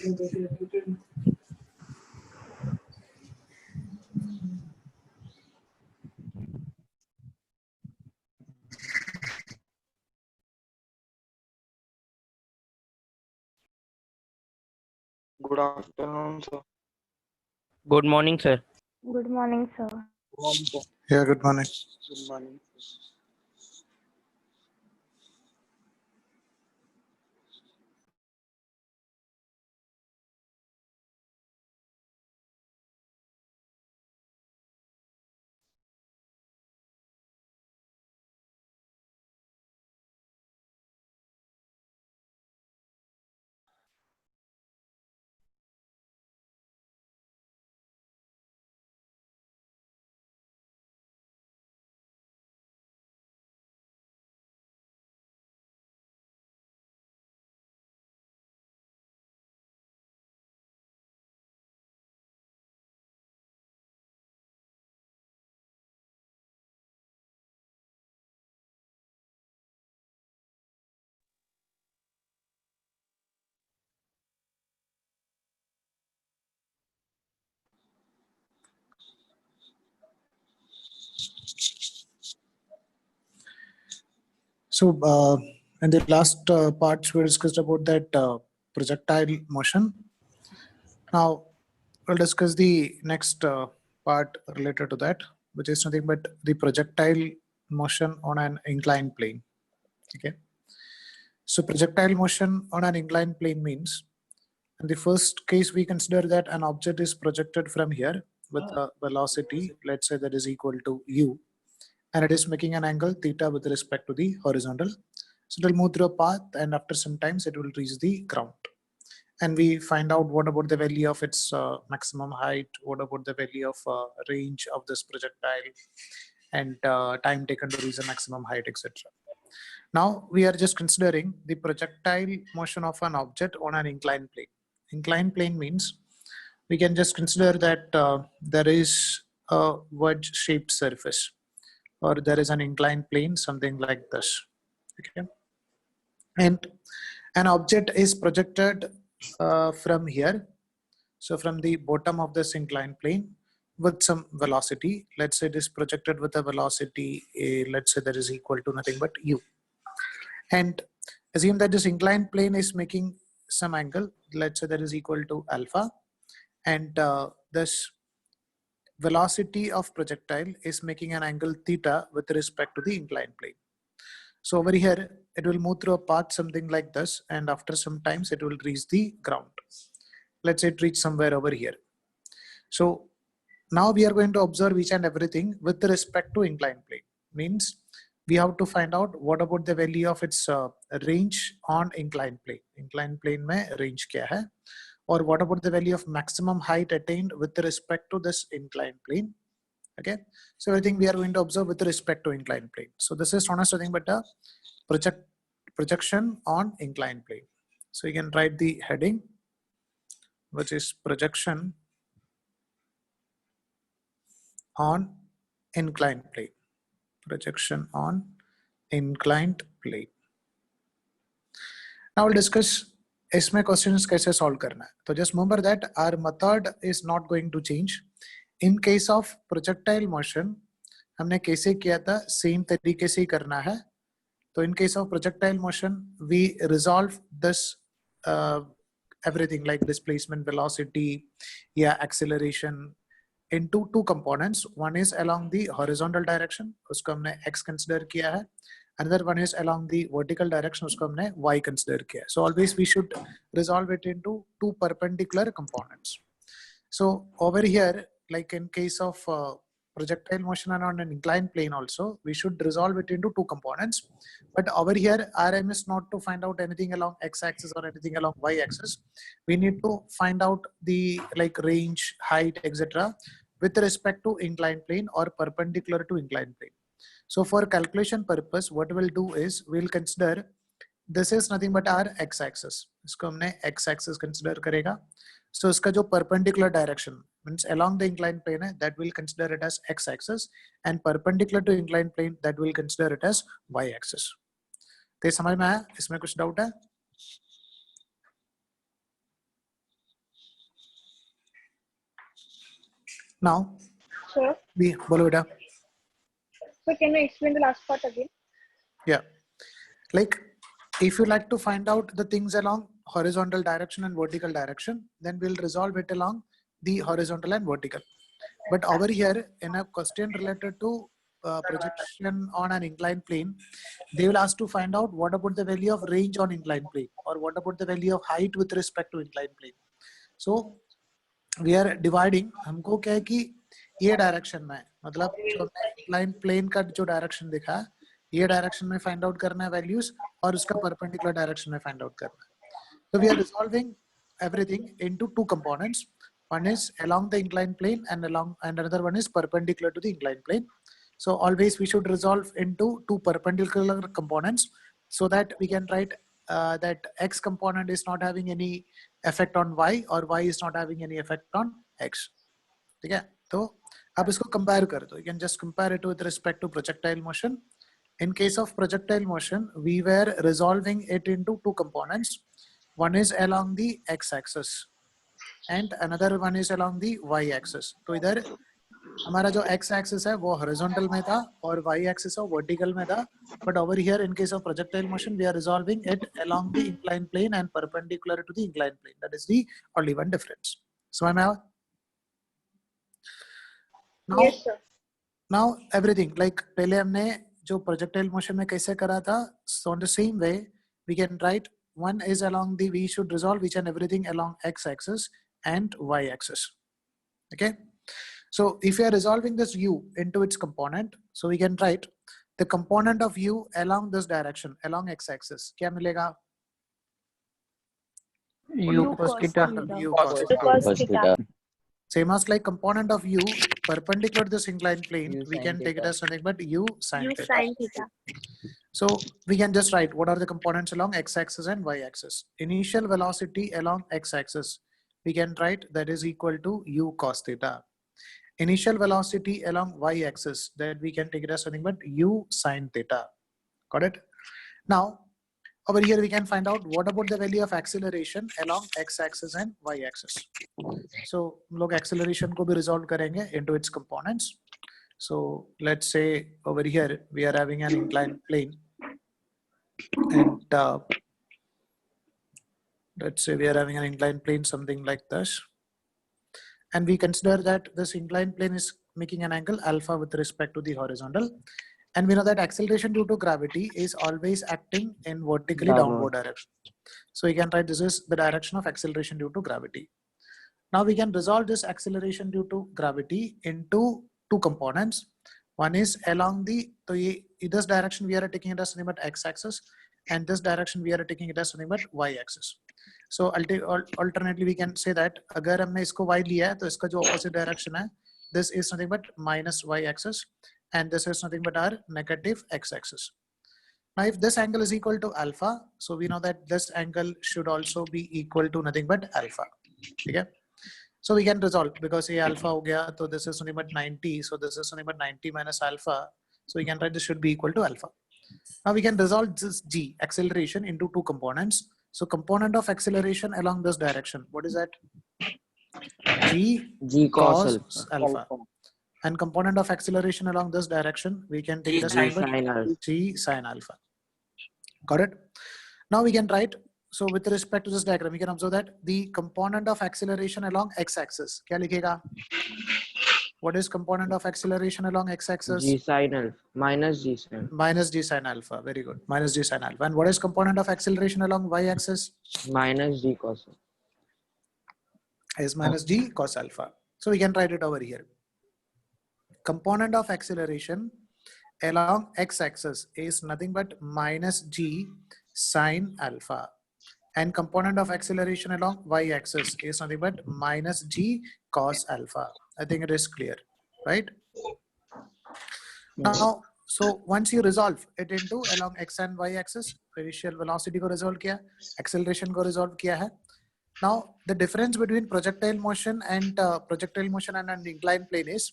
Good afternoon, sir. Good morning, sir. Good morning, sir. Yeah, good morning. Good morning. So, in the last parts, we discussed about that projectile motion. Now, we'll discuss the next part related to that, which is nothing but the projectile motion on an inclined plane. Okay. So, projectile motion on an inclined plane means, in the first case, we consider that an object is projected from here with a velocity, let's say that is equal to u, and it is making an angle theta with respect to the horizontal. So it will move through a path, and after some times it will reach the ground. And we find out what about the value of its maximum height, what about the value of range of this projectile, and time taken to reach the maximum height, etc. Now we are just considering the projectile motion of an object on an inclined plane. Inclined plane means we can just consider that there is a wedge-shaped surface, or there is an inclined plane, something like this. Okay, and an object is projected from here, so from the bottom of this inclined plane with some velocity. Let's say it is projected with a velocity let's say that is equal to nothing but u, and assume that this inclined plane is making some angle, let's say that is equal to alpha, and this velocity of projectile is making an angle theta with respect to the inclined plane. So over here, it will move through a path something like this, and after some times it will reach the ground. Let's say it reach somewhere over here. So now we are going to observe each and everything with respect to inclined plane. Means we have to find out what about the value of its range on inclined plane. Inclined plane mein range kya hai? Or what about the value of maximum height attained with respect to this inclined plane? Okay, so everything we are going to observe with respect to inclined plane. So this is known as nothing but a projection on inclined plane. So you can write the heading, which is projection on inclined plane. Projection on inclined plane. Now we'll discuss इसमें questions कैसे solve करना है. So just remember that our method is not going to change. In case of projectile motion, हमने कैसे किया था same तरीके से ही करना है. तो in case of projectile motion, we resolve this everything like displacement, velocity, yeah, acceleration into two components. One is along the horizontal direction, उसको हमने x consider किया है. Another one is along the vertical direction, उसको हमने y consider किया है. So always we should resolve it into two perpendicular components. So over here, like in case of projectile motion and on an inclined plane also, we should resolve it into two components. But over here, our aim is not to find out anything along x-axis or anything along y-axis. We need to find out the like range, height, etc. with respect to inclined plane or perpendicular to inclined plane. So for calculation purpose, what we'll do is we'll consider this is nothing but our x-axis. इसको हमने x-axis consider करेगा. So इसका जो perpendicular direction means along the inclined plane है, that we'll consider it as x-axis, and perpendicular to inclined plane that we'll consider it as y-axis. तो समझ में आया? इसमें कुछ doubt है? Now Sure. we bolo beta. So can you explain the last part again? Yeah, like if you like to find out the things along horizontal direction and vertical direction, then we'll resolve it along the horizontal and vertical. But over here in a question related to projection on an inclined plane, they will ask to find out what about the value of range on inclined plane, or what about the value of height with respect to inclined plane. So we are dividing, हमको क्या है कि ये direction में, मतलब जो हमने incline plane का जो डायरेक्शन दिखा है, ये डायरेक्शन में फाइंड आउट करना है वैल्यूज, और उसका परपेंडिकुलर डायरेक्शन में फाइंड आउट करना है. So we are resolving everything into two components. One is along the inclined plane and another one is perpendicular to the inclined plane. So always we should resolve into two perpendicular components so that we can write that x component is not having any effect on y, or y is not having any effect on x. ठीक है, तो आप इसको compare कर दो. You can just compare it with respect to projectile motion. In case of projectile motion, we were resolving it into two components. One is along the x-axis and another one is along the y-axis. तो इधर हमारा जो x-axis है वो horizontal में था और y-axis है vertical में था. But over here, in case of projectile motion, we are resolving it along the inclined plane and perpendicular to the inclined plane. That is the only one difference. So am I? Now, Yes, sir. now everything like पहले हमने जो projectile motion में कैसे करा था, so on the same way we can write one is along the, we should resolve each and everything along x-axis and y-axis. Okay, so if we are resolving this u into its component, so we can write the component of u along this direction along x-axis. क्या मिलेगा? U cos theta. U cos theta. Cos theta. Same as like component of u perpendicular to this inclined plane, U we sin can take it theta. as nothing but u sin U theta. sin theta. So we can just write what are the components along x-axis and y-axis. Initial velocity along x-axis, we can write that is equal to u cos theta. Initial velocity along y-axis, that we can take it as nothing but u sin theta. Got it? Now over here we can find out what about the value of acceleration along x-axis and y-axis. So log acceleration को भी resolve करेंगे into its components. So let's say over here we are having an inclined plane, and let's say we are having an inclined plane something like this, and we consider that this inclined plane is making an angle alpha with respect to the horizontal, and we know that acceleration due to gravity is always acting in vertically downward direction. So we can write this is the direction of acceleration due to gravity. Now we can resolve this acceleration due to gravity into two components. One is along the, so this direction we are taking it as nothing but x-axis, and this direction we are taking it as nothing but y-axis. So alternately we can say that अगर हमने इसको y लिया है तो इसका जो opposite direction है, this is nothing but minus y-axis, and this is nothing but our negative x-axis. Now if this angle is equal to alpha, so we know that this angle should also be equal to nothing but alpha. Okay? So we can resolve, because ये alpha हो गया, so this is nothing but 90, so this is nothing but 90 minus alpha, so we can write this should be equal to alpha. Now we can resolve this g, acceleration, into two components. So component of acceleration along this direction, what is that? G cos alpha. And component of acceleration along this direction, we can take it as G sin alpha. G sin alpha. Got it? Now we can write, so with respect to this diagram, we can observe that the component of acceleration along x-axis, क्या लिखेगा? What is component of acceleration along x-axis? G sin alpha. Minus G sin. Minus G sin alpha. Very good. Minus G sin alpha. And what is component of acceleration along y-axis? Minus G cos. Is minus G cos alpha. So we can write it over here. Component of acceleration along x-axis is nothing but minus G sin alpha. And component of acceleration along y-axis is nothing but minus G cos alpha. I think it is clear, right? Now, so once you resolve it into along x and y axis, initial velocity को resolve किया, acceleration को resolve किया है. Now the difference between projectile motion and an inclined plane is,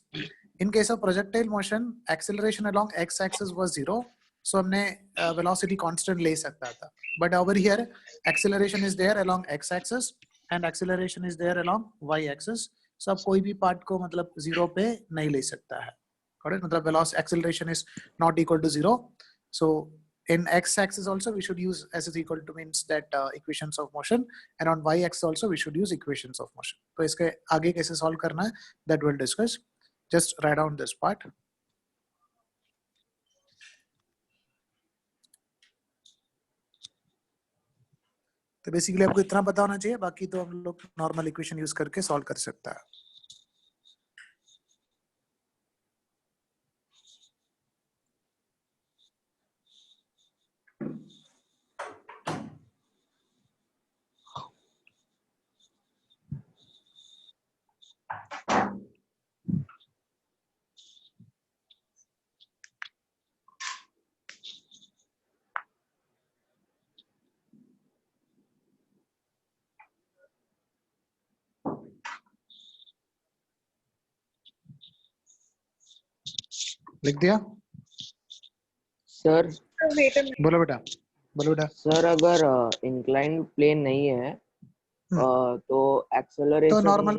in case of projectile motion, acceleration along x axis was 0, so हमने velocity constant ले सकता था. But over here, acceleration is there along x axis and acceleration is there along y axis. So अब कोई भी part को मतलब 0 पे नहीं ले सकता है, correct? मतलब velocity acceleration is not equal to 0. So in x-axis also we should use s is equal to means that equations of motion, and on y-axis also we should use equations of motion. तो इसके आगे कैसे solve करना है that we'll discuss. Just write down this part. तो basically आपको इतना पता होना चाहिए, बाकी तो हम लोग नॉर्मल इक्वेशन यूज करके सॉल्व कर सकता है. लिख दिया? Sir Wait a minute. बोलो बेटा, बोलो बेटा. सर अगर इंक्लाइंड प्लेन नहीं है तो तो एक्सेलरेशन नॉर्मल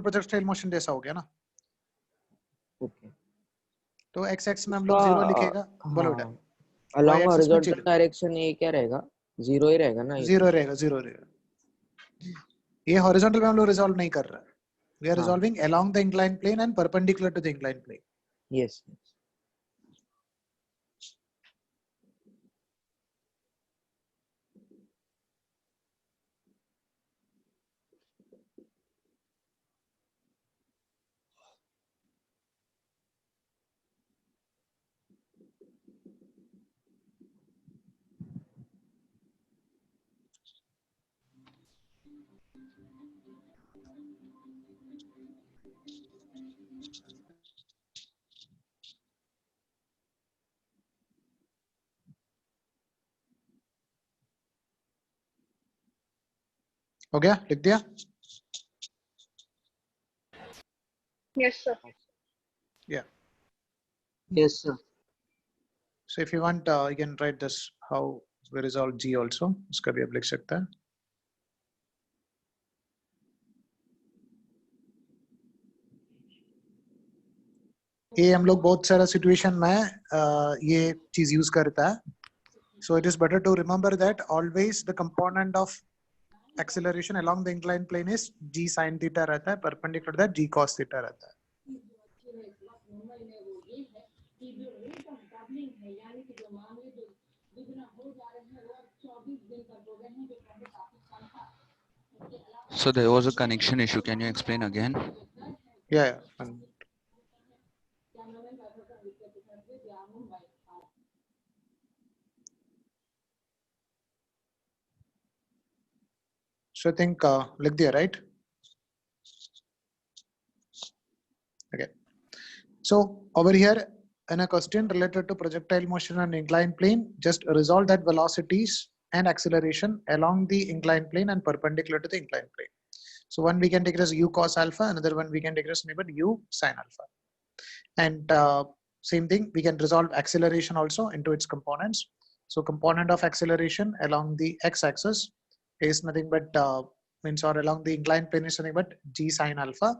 प्रोजेक्टाइल मोशन जैसा हो गया ना. ओके तो एक्स एक्स में हम लोग 0 लिखेगा. बोलो बेटा. अलोंग Y-axis में हॉरिजॉन्टल चलो. डायरेक्शन ये क्या रहेगा? 0 ही रहेगा ना? 0 रहेगा, 0 रहेगा. ये हॉरिजॉन्टल में हम लोग रिजॉल्व नहीं कर रहा है. वी आर हाँ. Resolving along the inclined plane and perpendicular to the inclined plane. Yes. हो गया? लिख दिया? Yes, sir. Yeah. Yes sir. So if you want, you can write this how we resolve G also. इसका भी आप लिख सकता है. ये हम लोग बहुत सारा सिचुएशन में ये चीज यूज करता है. So it is better to remember that always the component of acceleration along the inclined plane is g sin theta रहता है, perpendicular to that g cos theta रहता है. So there was a connection issue. Can you explain again? Yeah. So I think लिख दिया, right? Okay. So over here in a question related to projectile motion on inclined plane, just resolve that velocities and acceleration along the inclined plane and perpendicular to the inclined plane. So one we can take it as u cos alpha, another one we can take it as maybe u sin alpha. And same thing, we can resolve acceleration also into its components. So component of acceleration along the x-axis is nothing but means, or along the inclined plane is nothing but g sin alpha,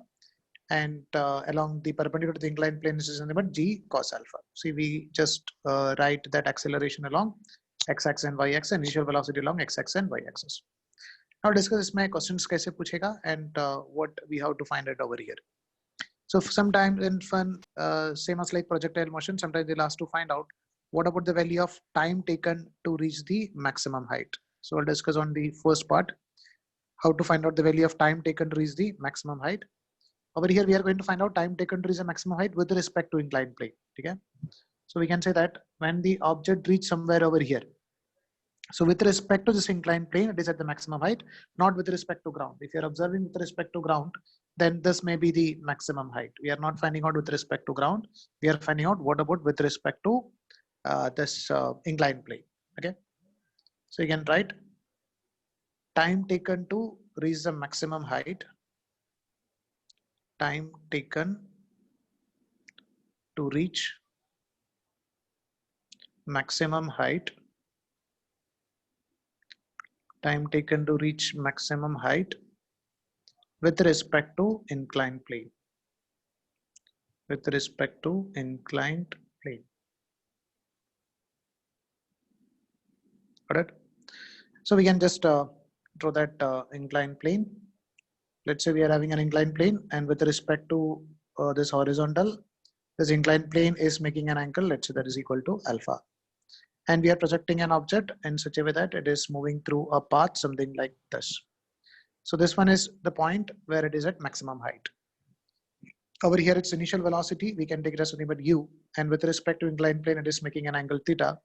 and along the perpendicular to the inclined plane is nothing but g cos alpha. See, we just write that acceleration along x-axis and y-axis, and initial velocity along x-axis and y-axis. Now discuss इसमें questions कैसे पूछेगा and what we have to find it over here. So sometimes in fun, same as like projectile motion, sometimes they'll ask to find out what about the value of time taken to reach the maximum height. So I'll discuss on the first part, how to find out the value of time taken to reach the maximum height. Over here, we are going to find out time taken to reach the maximum height with respect to inclined plane. Okay? So we can say that when the object reach somewhere over here, so with respect to this inclined plane, it is at the maximum height, not with respect to ground. If you're observing with respect to ground, then this may be the maximum height. We are not finding out with respect to ground. We are finding out what about with respect to this inclined plane. Okay. So you can write time taken to reach the maximum height. Time taken to reach maximum height. Time taken to reach maximum height with respect to inclined plane. With respect to inclined plane. Got it? So we can just draw that inclined plane. Let's say we are having an inclined plane, and with respect to this horizontal, this inclined plane is making an angle. Let's say that is equal to alpha. And we are projecting an object in such a way that it is moving through a path, something like this. So this one is the point where it is at maximum height. Over here, its initial velocity, we can take it as something but u, and with respect to inclined plane, it is making an angle theta.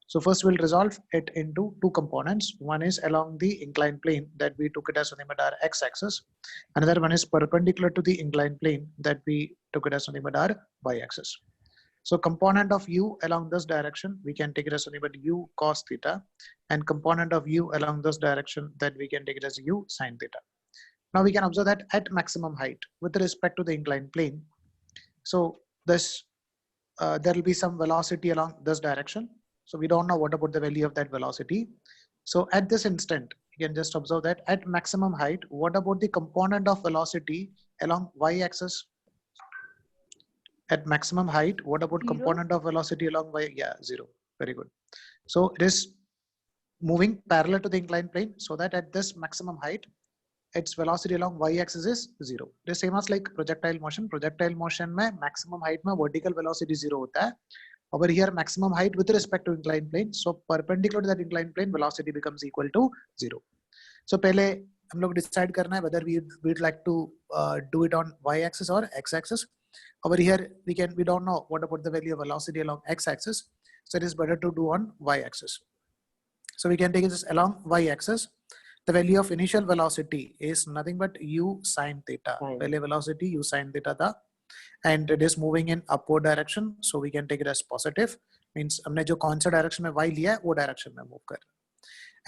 So first we'll resolve it into two components. One is along the inclined plane that we took it as something but our x-axis. Another one is perpendicular to the inclined plane that we took it as something but our y-axis. So component of u along this direction, we can take it as something but u cos theta, and component of u along this direction that we can take it as u sin theta. Now we can observe that at maximum height with respect to the inclined plane. So this there will be some velocity along this direction. So we don't know what about the value of that velocity. So at this instant, you can just observe that at maximum height, what about the component of velocity along y-axis? At maximum height, what about 0. component of velocity along y? Yeah, 0. Very good. So it is moving parallel to the inclined plane, so that at this maximum height, its velocity along y-axis is 0. The same as like projectile motion. Projectile motion में maximum height में vertical velocity 0 होता है. Over here, maximum height with respect to inclined plane. So perpendicular to that inclined plane, velocity becomes equal to 0. So पहले हम लोग decide करना है whether we'd like to do it on y-axis or x-axis. Over here, we don't know what about the value of velocity along x-axis. So it is better to do on y-axis. So we can take this along y-axis. The value of initial velocity is nothing but u sin theta. Pehle velocity u sin theta tha, and it is moving in upward direction. So we can take it as positive. Means हमने जो कौन सा direction में y लिया है वो direction में move कर.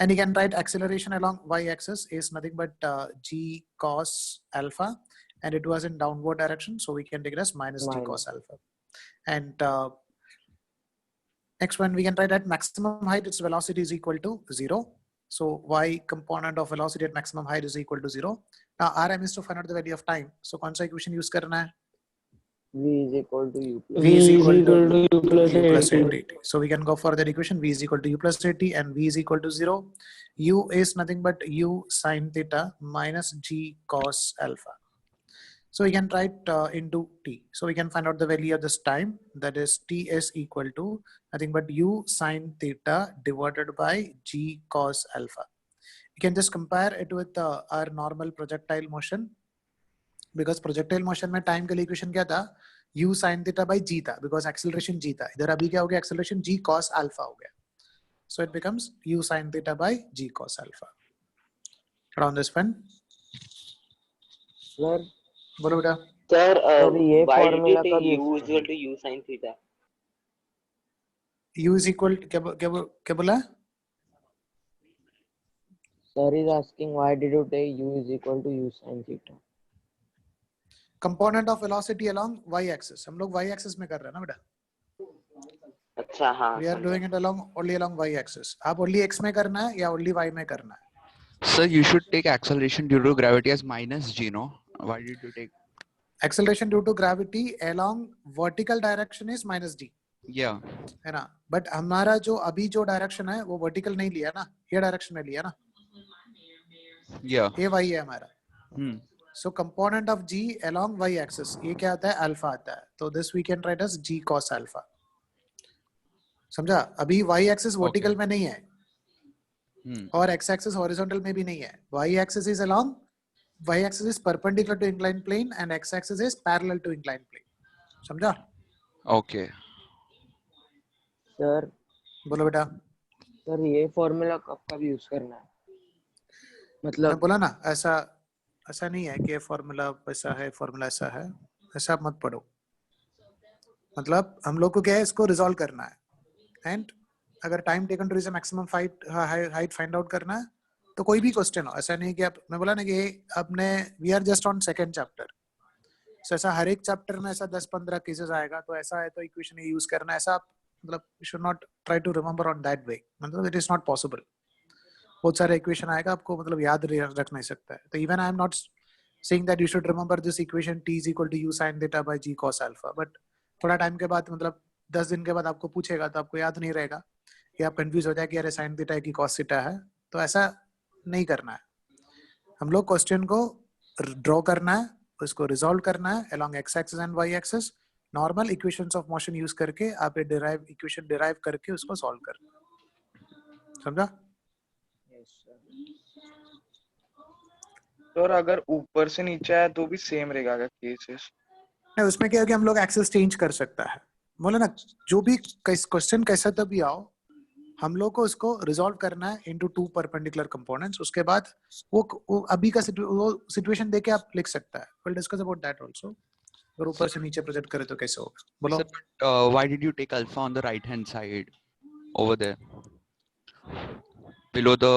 And you can write acceleration along y-axis is nothing but g cos alpha, and it was in downward direction. So we can take it as minus g cos alpha. And next one, we can write at maximum height, its velocity is equal to 0. So y component of velocity at maximum height is equal to 0. Now Rm is to find out the value of time. So कौन सा equation use करना है? V is equal to u plus V is equal to u plus u plus 80. 80. So we can go for that equation. V is equal to u plus 80 and V is equal to 0. U is nothing but u sin theta minus g cos alpha. So we can write into t. So we can find out the value of this time. That is t is equal to nothing but u sin theta divided by g cos alpha. You can just compare it with our normal projectile motion. Because projectile motion में time के लिए equation क्या था? U sin theta by g था. Because acceleration g था. इधर अभी क्या हो गया? Acceleration g cos alpha हो गया. So it becomes u sin theta by g cos alpha. Around this one. Sir, बोलो बेटा. Sir, ये why did you formula take कब u use is equal to u sin theta? U is equal क्या बोला? sir is asking why did you take u is equal to u sin theta? Component of velocity along y-axis. हम लोग y-axis में कर रहे हैं ना बेटा. अच्छा हाँ. We are doing it only along y-axis. आप only x में करना है या only y में करना है? Sir, you should take acceleration due to gravity as minus g, no? Why did you take? Acceleration due to gravity along vertical direction is minus d. Yeah. है ना? But हमारा जो अभी जो direction है वो vertical नहीं लिया ना, ये direction में लिया ना. Yeah. ये y है हमारा. Hmm. So component of g along y-axis ये क्या आता है? Alpha आता है. तो this we can write as g cos alpha. समझा? अभी y-axis vertical में नहीं है. और x-axis horizontal में भी नहीं है. Y-axis is along, y-axis is perpendicular to inclined plane and x-axis is parallel to inclined plane. समझा? Okay. Sir, बोलो बेटा. sir ये formula कब use करना है? मैं मतलब बोला ना ऐसा नहीं है कि फॉर्मूला ऐसा है, फॉर्मूला ऐसा है, ऐसा मत पढ़ो. मतलब हम लोग को क्या है, इसको रिजॉल्व करना है. एंड अगर time taken to reach maximum height find out करना है तो कोई भी क्वेश्चन हो, ऐसा नहीं कि आप, मैं बोला ना कि अपने we are just on second chapter. So ऐसा हर एक चैप्टर में ऐसा 10-15 केसेस आएगा तो ऐसा है तो इक्वेशन यूज करना, ऐसा आप मतलब you should not try to remember on that way. मतलब इट इज नॉट पॉसिबल. बहुत सारे इक्वेशन आएगा आपको मतलब याद रख नहीं सकता है. तो even I am not saying that you should remember this equation t is equal to u sin theta by g cos alpha. But थोड़ा टाइम के बाद मतलब 10 दिन के बाद आपको पूछेगा तो आपको याद नहीं रहेगा, या आप कंफ्यूज हो जाए कि अरे sin theta है कि cos theta है. तो ऐसा नहीं करना है. हम लोग क्वेश्चन को ड्रॉ करना है, उसको रिजॉल्व करना है along x axis and y axis. Normal equations of motion use करके आप ये इक्वेशन डिराइव करके उसको सॉल्व करना है. समझा? Yes, sir. तो और अगर ऊपर से नीचे आया तो भी सेम रहेगा क्या केसेस? नहीं, उसमें क्या है कि हम लोग एक्सेस चेंज कर सकता है. बोले ना, जो भी क्वेश्चन कैसा तभी आओ, हम लोग को उसको रिजॉल्व करना है इनटू टू परपेंडिकुलर कंपोनेंट्स. उसके बाद वो अभी का वो सिचुएशन देके आप लिख सकता है. Will discuss about that also. अगर ऊपर से नीचे प्रोजेक्ट करे तो कैसे होगा, बोलो. Sir, but why did you take alpha on the right hand side over there below the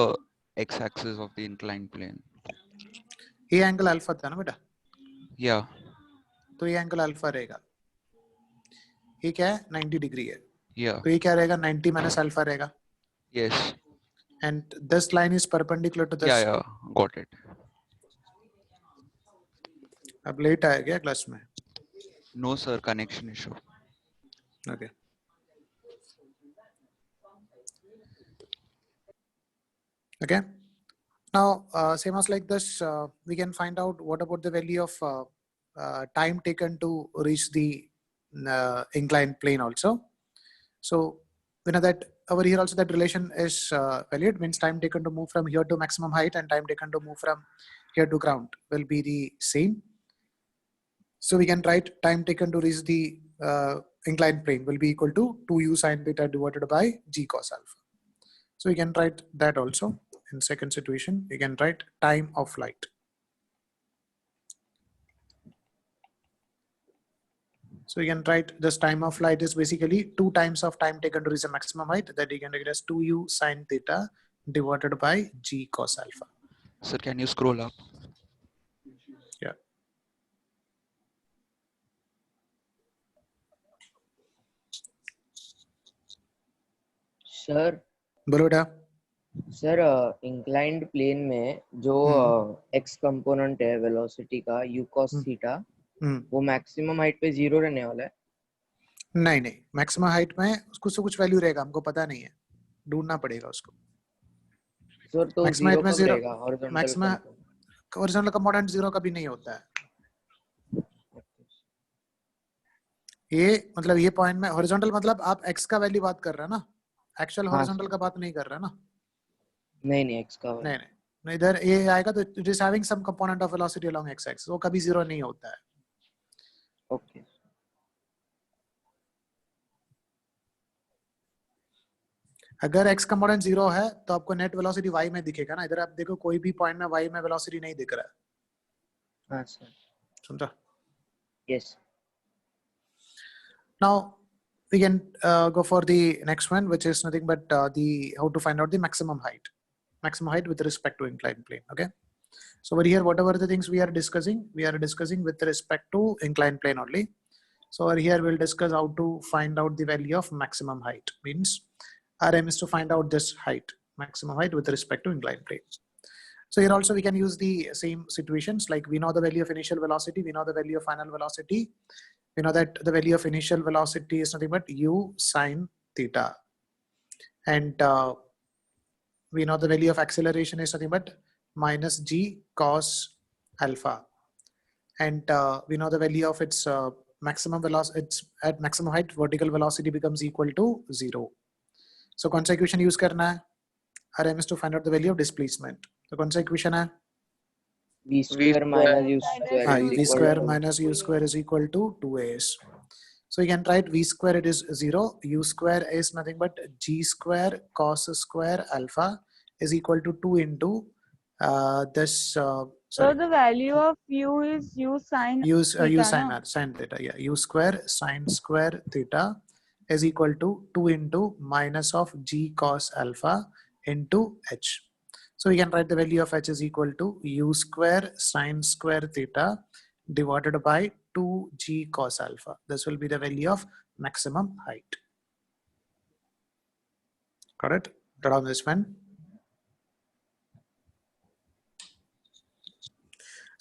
x-axis of the inclined plane? ये एंगल अल्फा था ना बेटा, Yeah. तो ये एंगल अल्फा रहेगा. ये क्या है? 90 डिग्री है. Yeah. तो ये क्या रहेगा? 90 माइनस अल्फा रहेगा. Yes. And this line is perpendicular to Yeah. This. Yeah. Got it. अब लेट आया क्या क्लास में? No, sir. Connection issue. Okay. Okay. Now, same as like this, we can find out what about the value of time taken to reach the inclined plane also. So we know that over here also that relation is valid, means time taken to move from here to maximum height and time taken to move from here to ground will be the same. So we can write time taken to reach the inclined plane will be equal to 2u sin theta divided by g cos alpha. So we can write that also. In second situation, we can write time of flight. So you can write this time of flight is basically 2 times of time taken to reach the maximum height, that you can write as 2u sin theta divided by g cos alpha. Sir, can you scroll up? Yeah. Sir बोलो बेटा. Sir inclined plane में जो x component है velocity का u cos theta, वो maximum height पे 0 रहने वाला है. नहीं नहीं, मैक्सिमम हाइट में कुछ तो कुछ वैल्यू रहेगा, हमको पता नहीं है, ढूंढना पड़ेगा उसको. सर तो मैक्सिमम 0 हाइट में कब 0, रहेगा? हॉरिजॉन्टल मैक्सिमम हॉरिजॉन्टल कंपोनेंट 0 कभी नहीं होता है. ये मतलब ये पॉइंट में हॉरिजॉन्टल मतलब आप x का वैल्यू बात कर रहे हैं ना, एक्चुअल हॉरिजॉन्टल का बात नहीं कर रहे हैं ना. नहीं नहीं, एक्स का नहीं नहीं नहीं, इधर ये आएगा तो it is having some component of velocity along x axis, वो कभी 0 नहीं होता है. ओके. अगर x कंपोनेंट 0 है तो आपको नेट वेलोसिटी y में दिखेगा ना. इधर आप देखो कोई भी पॉइंट में y में वेलोसिटी नहीं दिख रहा है. हाँ सर. समझा? Yes. Now we can go for the next one, which is nothing but the how to find out the maximum height with respect to inclined plane. Okay, so over here whatever the things we are discussing with respect to inclined plane only. So over here we'll discuss how to find out the value of maximum height. Means our aim is to find out this height, maximum height with respect to inclined plane. So here also we can use the same situations, like we know the value of initial velocity, we know the value of final velocity. We know that the value of initial velocity is nothing but u sin theta, and we know the value of acceleration is nothing but minus g cos alpha, and we know the value of its maximum velocity. It's at maximum height, vertical velocity becomes equal to 0. So कौन सा equation use करना है? Our aim is to find out the value of displacement. तो कौन सा equation है? v square minus u square is v equal square to minus u square is equal to 2as. So you can write v square, it is 0, u square is nothing but g square cos square alpha is equal to 2 into this So the value of u is u sin u theta, sin na? sin theta. Yeah, u square sin square theta is equal to 2 into minus of g cos alpha into h. So we can write the value of h is equal to u square sin square theta divided by 2g cos alpha. This will be the value of maximum height. Got it? Write down this one.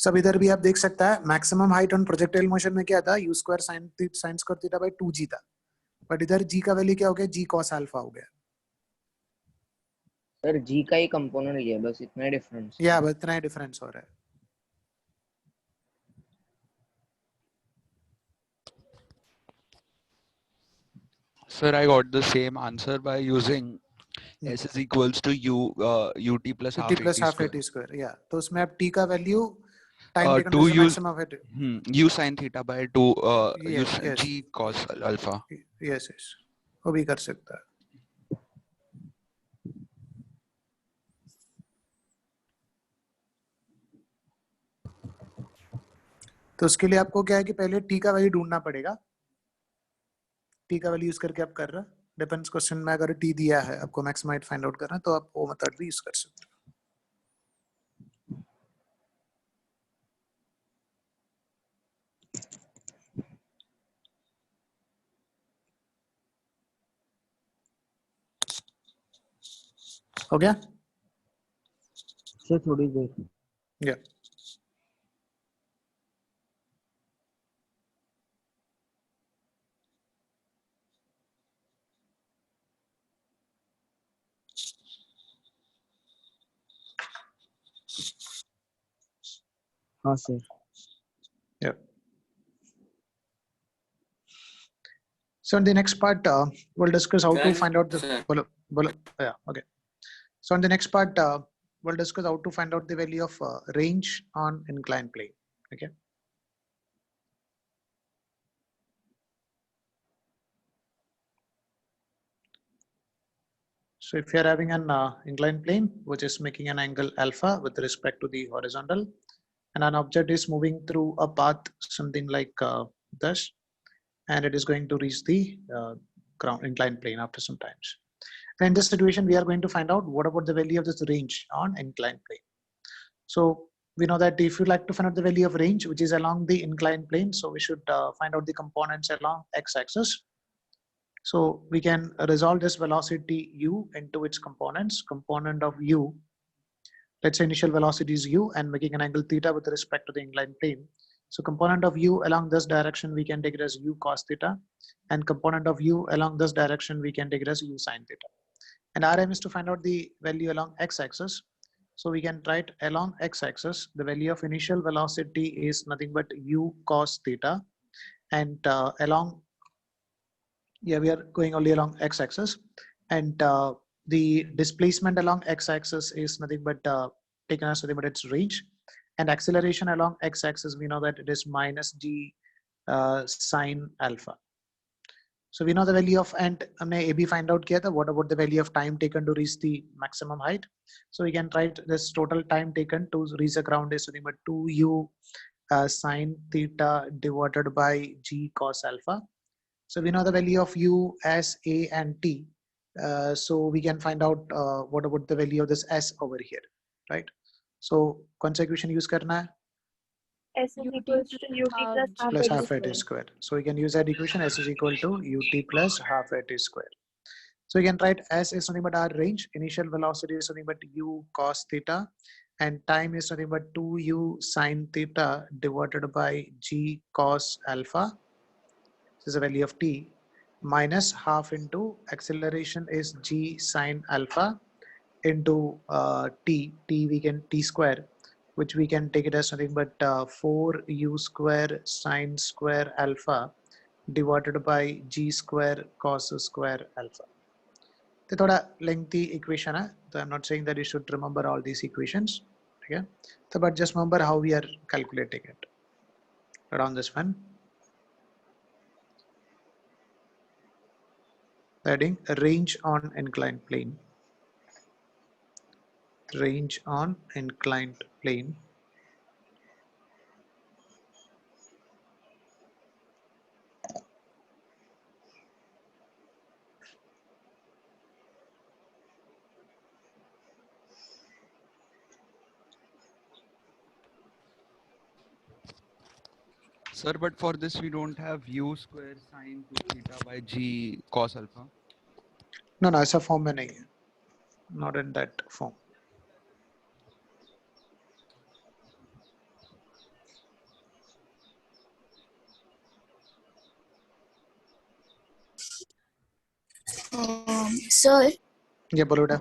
सब इधर भी आप देख सकता है maximum height on projectile motion में क्या था u square sine square theta by 2g था, बट इधर g का वैल्यू क्या हो गया, g cos अल्फा हो गया। सर g का ही कंपोनेंट लिया, बस इतना ही डिफरेंस। या बस इतना ही डिफरेंस हो रहा है। Sir, I got the same answer by using s is equals to ut plus half 50 plus at half square. at square, या तो उसमें आप t का value time taken 2 is u maximum of it. u sin theta by 2 yes yes g cos alpha. Yes yes वो भी कर सकता है। तो उसके लिए आपको क्या है कि पहले t का वैल्यू ढूंढना पड़ेगा। t का वैल्यू यूज करके आप कर रहे हैं, डिपेंड्स क्वेश्चन में अगर t दिया है आपको मैक्सिमम हाइट फाइंड आउट करना है तो आप वो मेथड भी यूज कर सकते हैं। हो गया? सर थोड़ी देर। या हाँ sir. Yeah. So in the next part, we'll discuss how to find out the. Yeah. Okay. So in the next part, we'll discuss how to find out the value of range on inclined plane. Okay. So if you are having an inclined plane which is making an angle alpha with respect to the horizontal, and an object is moving through a path something like this, and it is going to reach the ground inclined plane after some times. And in this situation, we are going to find out what about the value of this range on inclined plane. So we know that if you like to find out the value of range, which is along the inclined plane, so we should find out the components along x-axis. So we can resolve this velocity u into its components. Component of u, let's say initial velocity is u and making an angle theta with respect to the inclined plane. So component of u along this direction, we can take it as u cos theta, and component of u along this direction, we can take it as u sin theta. And Rm is to find out the value along x-axis. So we can write along x-axis, the value of initial velocity is nothing but u cos theta, and along, yeah, we are going only along x-axis, and the displacement along x-axis is nothing but taken as nothing but its range, and acceleration along x-axis, we know that it is minus g sine alpha. So we know the value of, and हमने AB find out किया था, what about the value of time taken to reach the maximum height? So we can write this total time taken to reach the ground is nothing but 2u sine theta divided by g cos alpha. So we know the value of u as a and t. So we can find out what about the value of this s over here, right? So कौन सा equation use करना है? S is equals to ut Plus plus half at square. So we can use that equation, s is equal to ut plus half at square. So we can write s is nothing but our range, initial velocity is nothing but u cos theta, and time is nothing but 2u sine theta divided by g cos alpha. This is the value of t, minus half into acceleration is g sine alpha into t we can t square, which we can take it as nothing but 4u square sine square alpha divided by g square cos square alpha. तो थोड़ा lengthy equation है, so I'm not saying that you should remember all these equations, okay? So but just remember how we are calculating it around this one. Adding a range on inclined plane. Range on inclined plane. Sir, but for this we don't have u square sine 2 theta by g cos alpha. No, ऐसा form में नहीं है. Not in that form. Sir, Yeah, Boluda.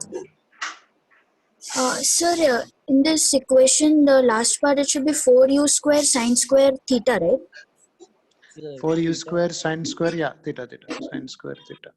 sir, in this equation, the last part it should be 4u square sine square theta, right? 4u square sine square, yeah, theta, sine square theta.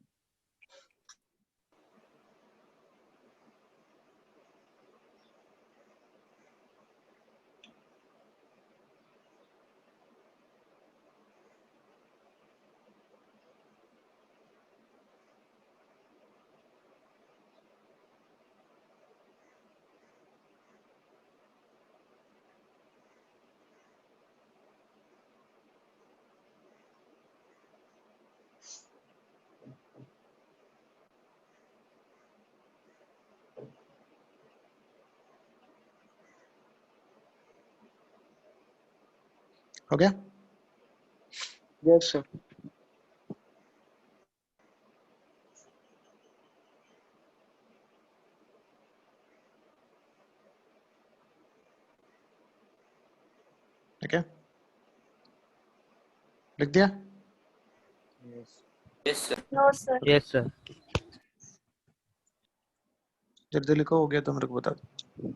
Okay. Yes, sir. Okay. लिख दिया? No, sir. Yes, sir. जल्दी लिखो, हो गया तो मेरे को बता दो।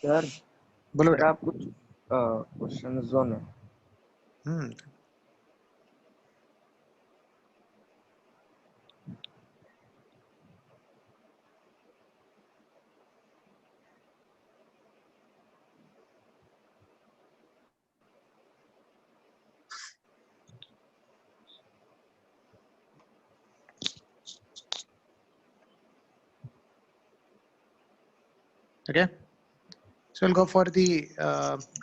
सर बोलो सर बेटा। आप कुछ क्वेश्चन जो ना Okay. So we'll go for the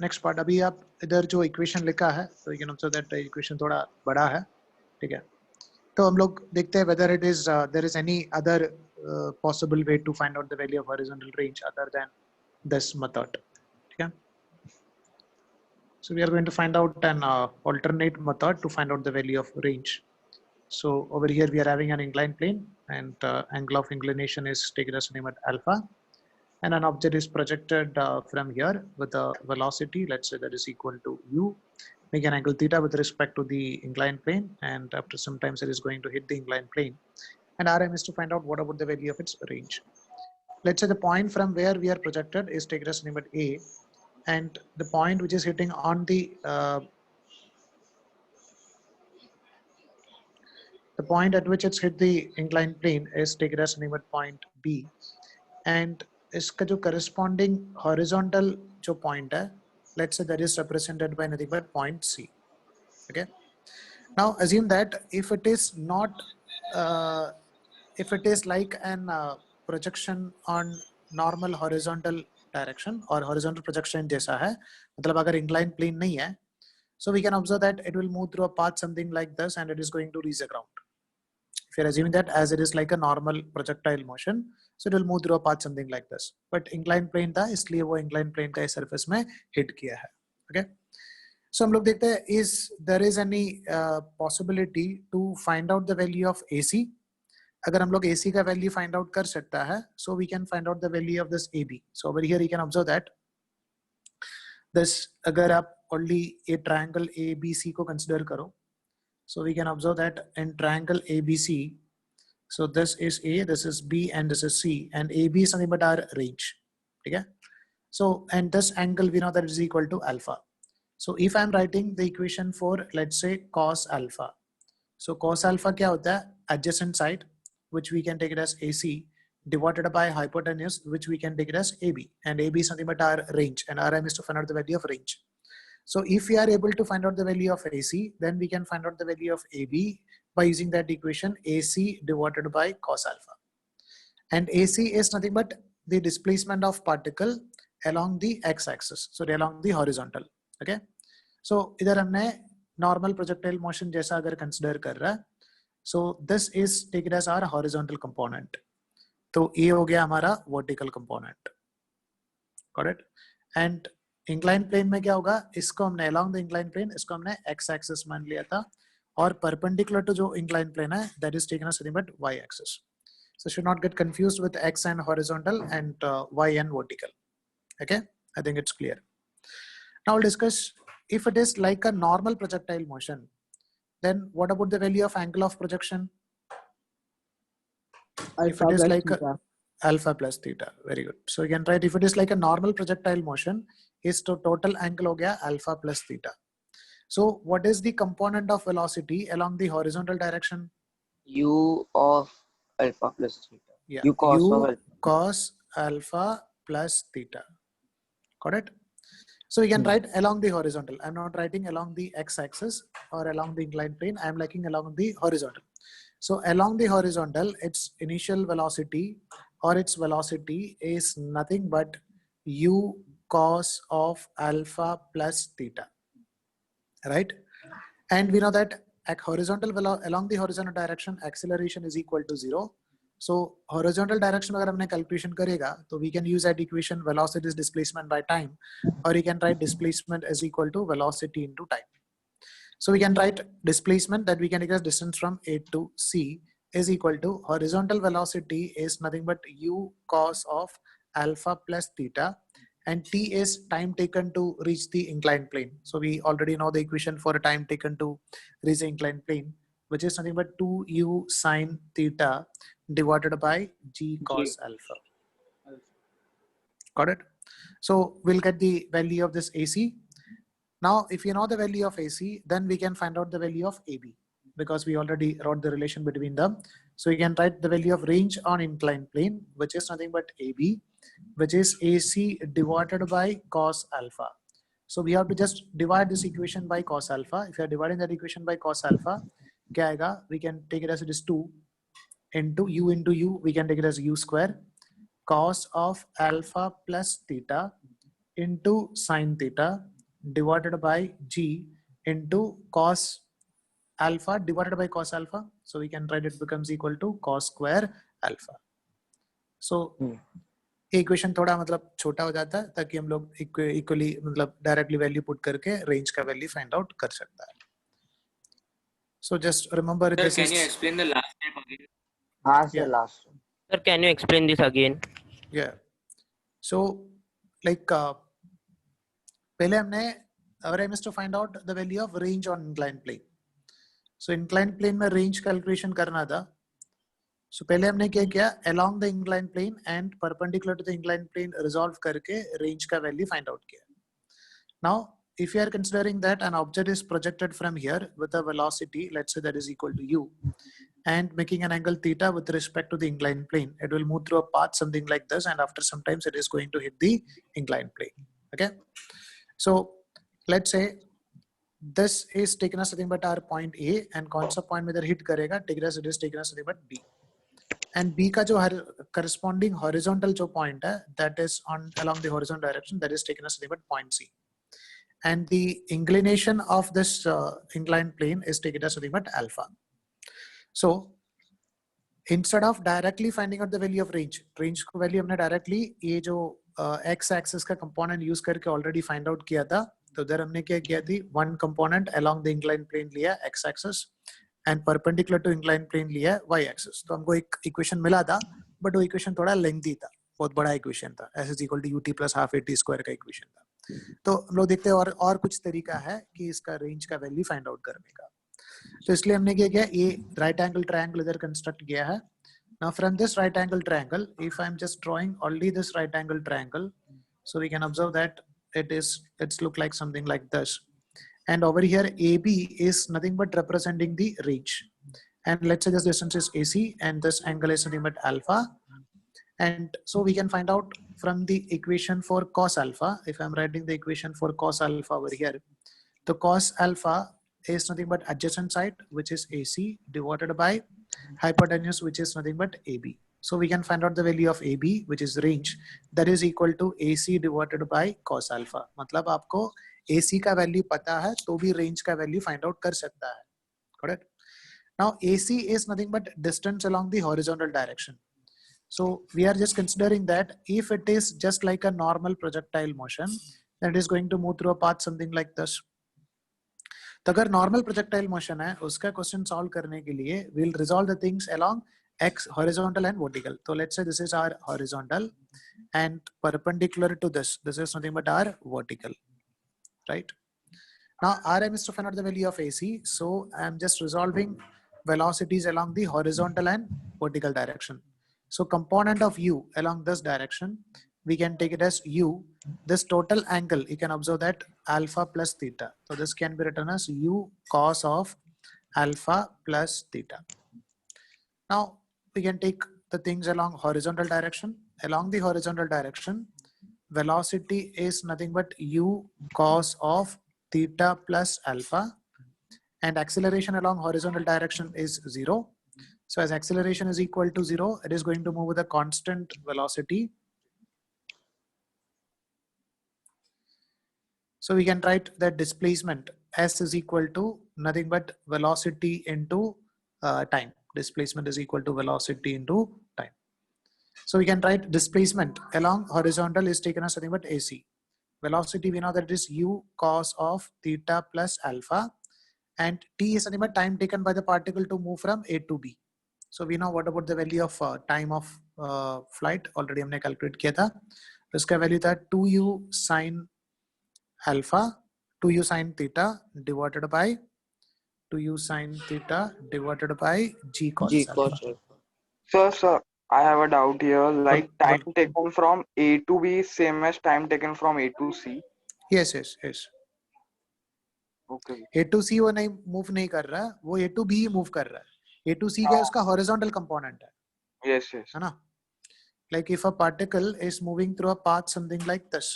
next part. अभी आप इधर जो equation लिखा है, so you can observe that the equation थोड़ा बड़ा है, ठीक है? तो हम लोग देखते हैं whether it is there is any other possible way to find out the value of horizontal range other than this method, ठीक है? So we are going to find out an alternate method to find out the value of range. So over here we are having an inclined plane, and angle of inclination is taken as name at alpha. And an object is projected from here with a velocity, let's say that is equal to u, make an angle theta with respect to the inclined plane, and after some time it is going to hit the inclined plane. And Rm is to find out what about the value of its range. Let's say the point from where we are projected is taken as name at A, and the point which is hitting on the point at which it's hit the inclined plane is taken as name at point B, and इसका जो corresponding horizontal जो point है, let's say that is represented by nothing but point C. Okay. Now assume that if it is not, if it is like an projection on normal horizontal direction or horizontal projection जैसा है, मतलब अगर inclined plane नहीं है, so we can observe that it will move through a path something like this, and it is going to reach the ground. If you're assuming that as it is like a normal projectile motion, so it will move through a path something like this. But inclined plane था, इसलिए वो inclined plane का surface में hit किया है. Okay. So हम लोग देखते हैं is there is any possibility to find out the value of AC. अगर हम लोग AC का value find out कर सकता है, so we can find out the value of this AB. So over here you can observe that this, अगर आप only a triangle ABC को consider करो, so we can observe that in triangle ABC, so this is A, this is B, and this is C, and AB is nothing but our range. Okay. So, and this angle we know that is equal to alpha. So if I'm writing the equation for, let's say, cos alpha, so cos alpha क्या होता है? Adjacent side, which we can take it as AC, divided by hypotenuse, which we can take it as AB, and AB is nothing but our range, and Rm is to find out the value of range. So if we are able to find out the value of AC, then we can find out the value of AB by using that equation AC divided by cos alpha. And AC is nothing but the displacement of particle along the x-axis, so along the horizontal. Okay. So इधर हमने normal projectile motion जैसा अगर consider कर रहा है, so this is taken as our horizontal component. तो ये हो गया हमारा vertical component. Got it? And inclined plane में क्या होगा? इसको हमने along the inclined plane, इसको हमने x-axis मान लिया था, और perpendicular to जो inclined plane है, that is taken as nothing but y-axis. So should not get confused with x and horizontal and y and vertical. Okay, I think it's clear. Now we'll discuss if it is like a normal projectile motion, then what about the value of angle of projection? If it is like alpha plus theta, very good. So you can write if it is like a normal projectile motion, is to total angle हो गया alpha plus theta. So what is the component of velocity along the horizontal direction? U of alpha plus theta. Yeah, U cos of u alpha. cos alpha plus theta. Got it? So we can write along the horizontal. I'm not writing along the x-axis or along the inclined plane. I'm liking along the horizontal. So along the horizontal, its initial velocity or its velocity is nothing but u cos of alpha plus theta, right? And we know that at along the horizontal direction, acceleration is equal to 0. So horizontal direction अगर हमने calculation करेगा तो we can use that equation velocity is displacement by time, or you can write displacement is equal to velocity into time. So we can write displacement that we can take as distance from A to C is equal to horizontal velocity is nothing but u cos of alpha plus theta, and t is time taken to reach the inclined plane. So we already know the equation for a time taken to reach the inclined plane, which is nothing but 2u sine theta divided by g cos alpha. Got it? So we'll get the value of this AC. Now, if you know the value of AC, then we can find out the value of AB, because we already wrote the relation between them. So you can write the value of range on inclined plane, which is nothing but AB, which is AC divided by cos alpha. So we have to just divide this equation by cos alpha. If you are dividing that equation by cos alpha, क्या आएगा? We can take it as it is 2 into u, we can take it as u square cos of alpha plus theta into sine theta divided by g into cos alpha divided by cos alpha. So we can write it becomes equal to cos square alpha. So equation थोड़ा मतलब छोटा हो जाता है ताकि हम लोग equally मतलब डायरेक्टली वैल्यू पुट करके रेंज का वैल्यू फाइंड आउट कर सकता है. So just remember this. Can you explain the last step again? हाँ sir, last. Sir, can you explain this again? Yeah. So like पहले हमने our aim is to find out the value of range on inclined plane. So inclined plane में range calculation करना था. So पहले हमने क्या किया, along the inclined plane and perpendicular to the inclined plane resolve करके range का value find out किया. Now if you are considering that an object is projected from here with a velocity, let's say that is equal to u, and making an angle theta with respect to the inclined plane, it will move through a path something like this, and after some times it is going to hit the inclined plane. Okay, so let's say this is taken as something but our point A, and कौन सा point में इधर hit करेगा, take it as it is taken as something but B, and B का जो corresponding horizontal जो point है, that is on along the horizontal direction, that is taken as something but point C, and the inclination of this inclined plane is taken as something but alpha. So instead of directly finding out the value of range को value हमने directly ये जो x axis का component use करके already find out किया था. तो उधर हमने क्या किया थी, one component along the inclined plane लिया x axis and perpendicular to inclined plane लिया y axis. तो हमको एक equation मिला था, but वो equation थोड़ा lengthy था, बहुत बड़ा equation था, s is equal to ut plus half at square का equation था. तो हम लोग देखते हैं और कुछ तरीका है कि इसका range का value find out करने का. तो इसलिए हमने क्या किया, ये right angle triangle इधर construct किया है. Now from this right angle triangle, if I'm just drawing only this right angle triangle, so we can observe that it's look like something like this, and over here AB is nothing but representing the range, and let's say this distance is AC and this angle is nothing but alpha, and so we can find out from the equation for cos alpha. If I'm writing the equation for cos alpha over here, the cos alpha is nothing but adjacent side, which is AC, divided by hypotenuse, which is nothing but AB. So we can find out the value of AB, which is range, that is equal to AC divided by cos alpha. मतलब आपको AC का value पता है तो भी range का value find out कर सकता है. Correct? Now AC is nothing but distance along the horizontal direction. So we are just considering that if it is just like a normal projectile motion, then it is going to move through a path something like this. तो अगर normal projectile motion है, उसका question solve करने के लिए we'll resolve the things along x horizontal and vertical. So let's say this is our horizontal and perpendicular to this is nothing but our vertical, right? Now our aim is to find out the value of AC, so I'm just resolving velocities along the horizontal and vertical direction. So component of u along this direction, we can take it as u. This total angle, you can observe that alpha plus theta. So this can be written as u cos of alpha plus theta. Now we can take the things along horizontal direction. Along the horizontal direction, velocity is nothing but u cos of theta plus alpha, and acceleration along horizontal direction is 0. So as acceleration is equal to 0, it is going to move with a constant velocity. So we can write that displacement s is equal to nothing but velocity into time. Displacement is equal to velocity into time. So we can write displacement along horizontal is taken as nothing but AC. Velocity, we know that it is u cos of theta plus alpha, and t is nothing but time taken by the particle to move from A to B. So we know what about the value of time of flight, already हमने calculate किया था. तो इसका value था 2u sin alpha, 2u sin theta divided by 2u sin theta divided by g cos G alpha. cos alpha. Sir, I have a doubt here. Like But- time taken from A to B is same as time taken from A to C. Yes. Okay. A to C वो नहीं move नहीं कर रहा, वो A to B he move कर रहा है. A to C क्या है, उसका horizontal component है. Yes. है ना? Like if a particle is moving through a path something like this,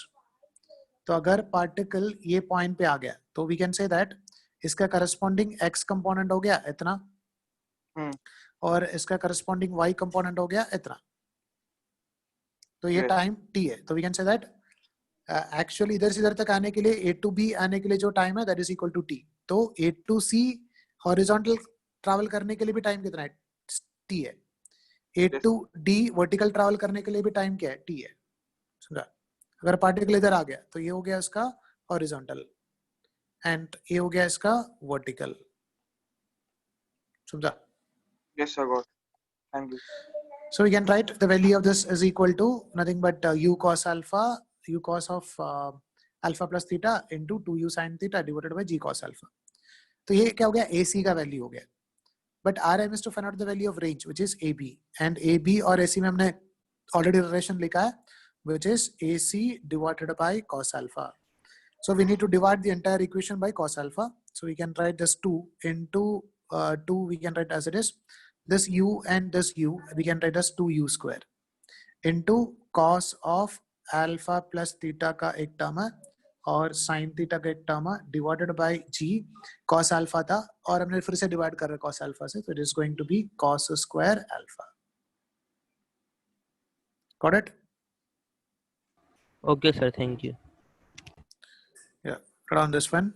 तो अगर particle ये point पे आ गया, तो we can say that इसका corresponding x component हो गया इतना, और इसका corresponding y component हो गया इतना. तो ये Yes. time t है. तो we can say that actually इधर से इधर तक आने के लिए A to B आने के लिए जो time है that is equal to t. तो A to C horizontal travel करने के लिए भी time कितना है? t है. A to D vertical travel करने के लिए भी time क्या है? t है. समझा? अगर पार्टिकल इधर आ गया तो ये हो गया इसका हॉरिजॉन्टल एंड ये हो गया इसका वर्टिकल. समझा? Yes, sir. Got. Thank you. So we can write the value of this is equal to nothing but u cos alpha, u cos of alpha plus theta into 2u sin theta divided by g cos alpha. तो ये क्या हो गया? AC का value हो गया. But RM is to find out the value of range, which is AB, and AB और AC में हमने already relation लिखा है, which is AC divided by cos alpha. So we need to divide the entire equation by cos alpha. So we can write this 2 into 2, we can write as it is. This u and this u, we can write as 2u square into cos of alpha plus theta का एक term है और sin theta का एक term है divided by g. cos alpha था और हमने फिर से divide कर रहा है cos alpha से, तो it is going to be cos square alpha. Got it? Okay, sir. Thank you. Yeah, right on this one.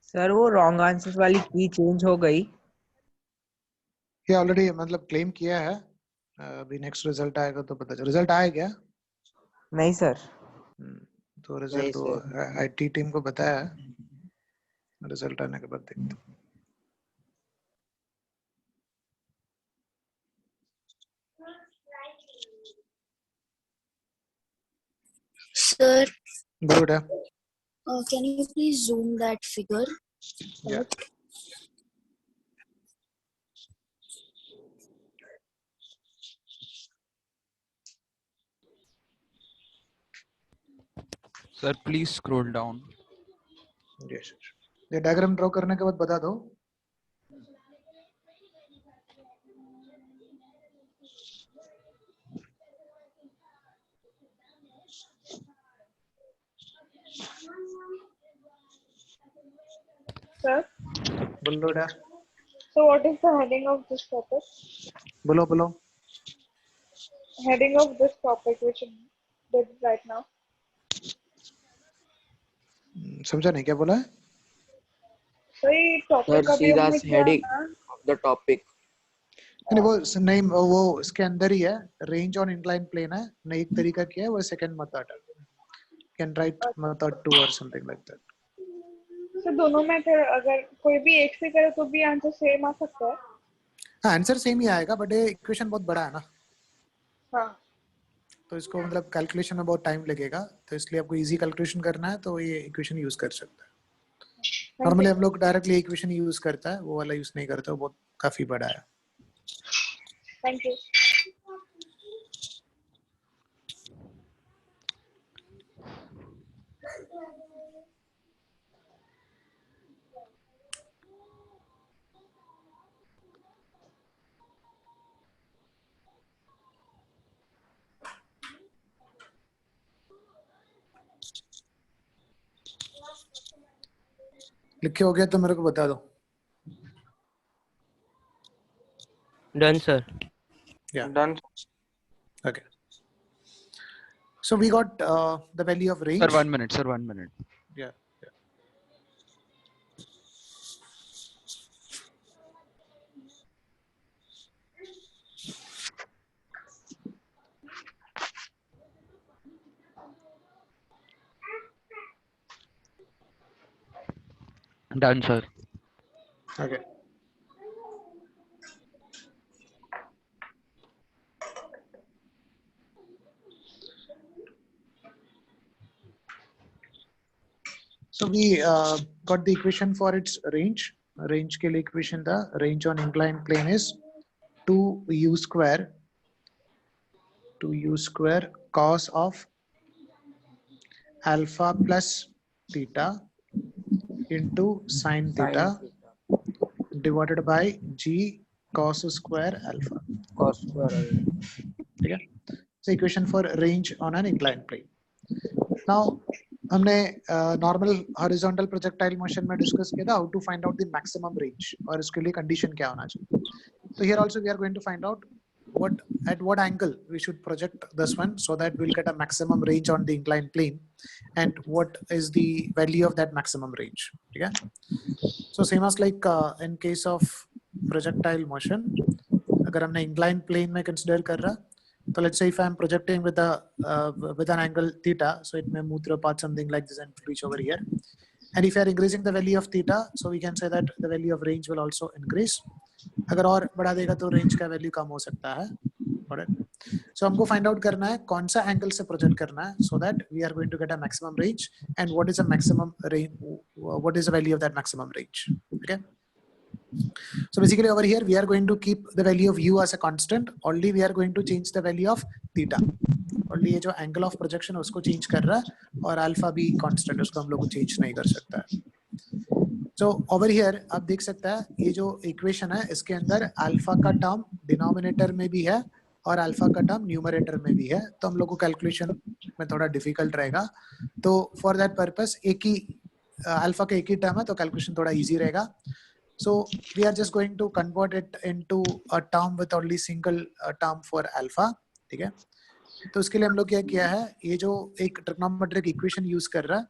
Sir वो रॉन्ग आंसर्स वाली की चेंज हो गई. ये ऑलरेडी मतलब क्लेम किया है. अभी नेक्स्ट रिजल्ट आएगा तो पता चल. रिजल्ट आया क्या? नहीं सर. तो रिजल्ट तो आईटी टीम को बताया है. रिजल्ट आने के बाद देखते हैं. Sir, Good. can you please zoom that figure? Yeah. Sir, please scroll down. Yes. ये डायग्राम ड्रॉ करने के बाद बता दो. Sir, बोलो डा so what is the heading of this topic? बोलो Heading of this topic which you did right now. समझा नहीं क्या बोला है? So ये Sir, topic अभी she's हमने asked किया heading ना. of the topic. नहीं वो इसके अंदर ही है, रेंज ऑन इंक्लाइन प्लेन है, नहीं एक तरीका किया है वो सेकंड मेथड है, कैन राइट मेथड 2 और समथिंग लाइक दैट. So दोनों में फिर अगर कोई भी एक से करे तो भी आंसर सेम आ सकता है. हाँ आंसर सेम ही आएगा, बट ये इक्वेशन बहुत बड़ा है ना, हाँ. तो इसको मतलब कैलकुलेशन में बहुत टाइम लगेगा, तो इसलिए आपको इजी कैलकुलेशन करना है तो ये इक्वेशन यूज कर सकता है. नॉर्मली हम लोग डायरेक्टली इक्वेशन यूज करता है, वो वाला यूज नहीं करता, वो बहुत काफी बड़ा है. Thank you. लिखे हो गया तो मेरे को बता दो. Done, sir. Yeah. Done. Okay. So we got the value of range. Sir, 1 minute. Sir, 1 minute. Yeah. Done, sir. Okay. So we got the equation for its range. Range के लिए equation था, range on inclined plane is 2u square cos of alpha plus theta into sin theta divided by g cos square alpha. Cos square alpha. ठीक है? So equation for range on an inclined plane. Now हमने normal horizontal projectile motion में discuss किया था how to find out the maximum range और इसके लिए condition क्या होना चाहिए. तो here also we are going to find out what angle we should project this one so that we'll get a maximum range on the inclined plane and what is the value of that maximum range. Okay, so same as like in case of projectile motion, अगर हमने inclined plane में consider कर रहा, so let's say if I am projecting with an angle theta, so it may move through a path something like this and reach over here. And if you are increasing the value of theta, so we can say that the value of range will also increase. अगर और बढ़ा देगा तो range का value कम हो सकता है. So हमको फाइंड आउट करना है कौन सा एंगल से प्रोजेक्ट करना है so that we are going to get a maximum range and what is a maximum range, what is the value of that maximum range. Okay. So basically over here we are going to keep the value of u as a constant, only we are going to change the value of theta. Only ये जो angle of projection है उसको change कर रहा है और alpha भी constant, उसको हम लोग को change नहीं कर सकता है. So over here आप देख सकता है ये जो equation है इसके अंदर alpha का term denominator में भी है और alpha का term numerator में भी है, तो हम लोग को calculation में थोड़ा difficult रहेगा. तो for that purpose एक ही alpha का एक ही term है तो calculation थोड़ा easy रहेगा. So we are just going to convert it into a term with only single term for alpha. ठीक है, तो उसके लिए हम लोग क्या किया है, ये जो एक ट्रिग्नोमेट्रिक इक्वेशन यूज कर रहा है,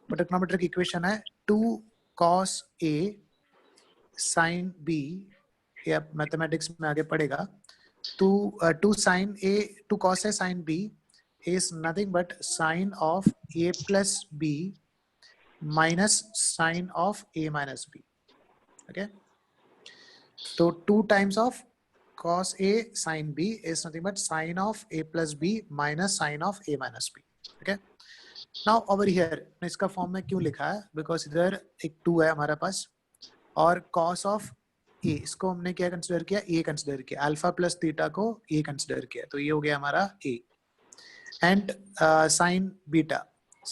वो ट्रिग्नोमेट्रिक इक्वेशन है 2 cos a sin b, ये आप मैथमेटिक्स में आगे पढ़ेगा. 2 sin a 2 cos a sin b is nothing but sin of a plus b minus sin of a minus b. Okay, so 2 times of cos a sin b is nothing but sin of a plus b minus sin of a minus b. Okay, now over here इसका form में क्यों लिखा है, because इधर एक 2 है हमारे पास और cos of a इसको हमने क्या कंसिडर किया, a कंसिडर किया, अल्फा प्लस थीटा को a कंसिडर किया, तो ये हो गया हमारा a. And sin beta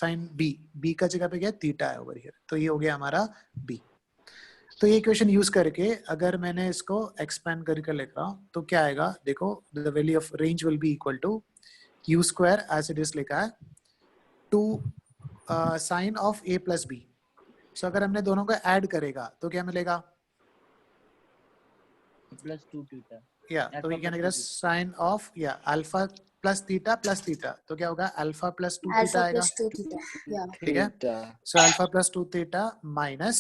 sin b का जगह पे क्या थीटा है ओवर हियर, तो ये हो गया हमारा b. तो ये इक्वेशन यूज करके अगर मैंने इसको एक्सपेंड करके लिख रहा हूँ तो क्या आएगा, देखो the value of range will be equal to u square as it is लिखा है 2 sine of a plus b. So अगर हमने दोनों को ऐड करेगा तो क्या मिलेगा? प्लस 2 थीटा या तो we can get sine of या अल्फा प्लस थीटा, तो क्या होगा? अल्फा प्लस 2 थीटा Alpha आएगा, plus 2 theta. Yeah. ठीक है? So alpha plus 2 theta minus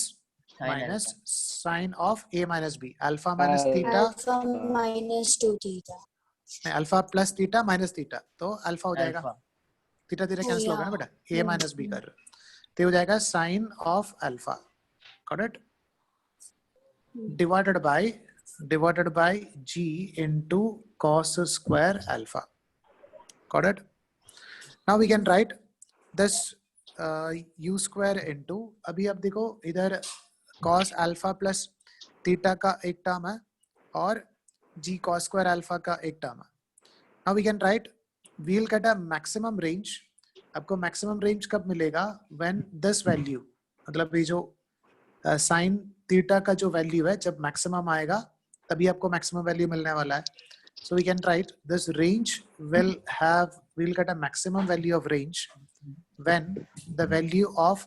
minus sine of a minus b, alpha minus theta, Alpha minus 2 theta. Alpha plus theta minus theta, तो alpha हो जाएगा, alpha theta theta cancel होगा ना बेटा, ए Yeah. Minus B कर, तो हो जाएगा sine of alpha, got it, divided by g into cos square alpha, got it? Now we can write this u square into, अभी अब देखो इधर cos alpha plus theta का एक टर्म है और g cos square alpha का एक टर्म है. Now we can write, we'll get a maximum range. आपको maximum range कब मिलेगा? When this value, मतलब ये जो sin theta का जो वैल्यू है जब maximum आएगा तभी आपको maximum value मिलने वाला है. So we can write this range we'll get a maximum value of range when the value of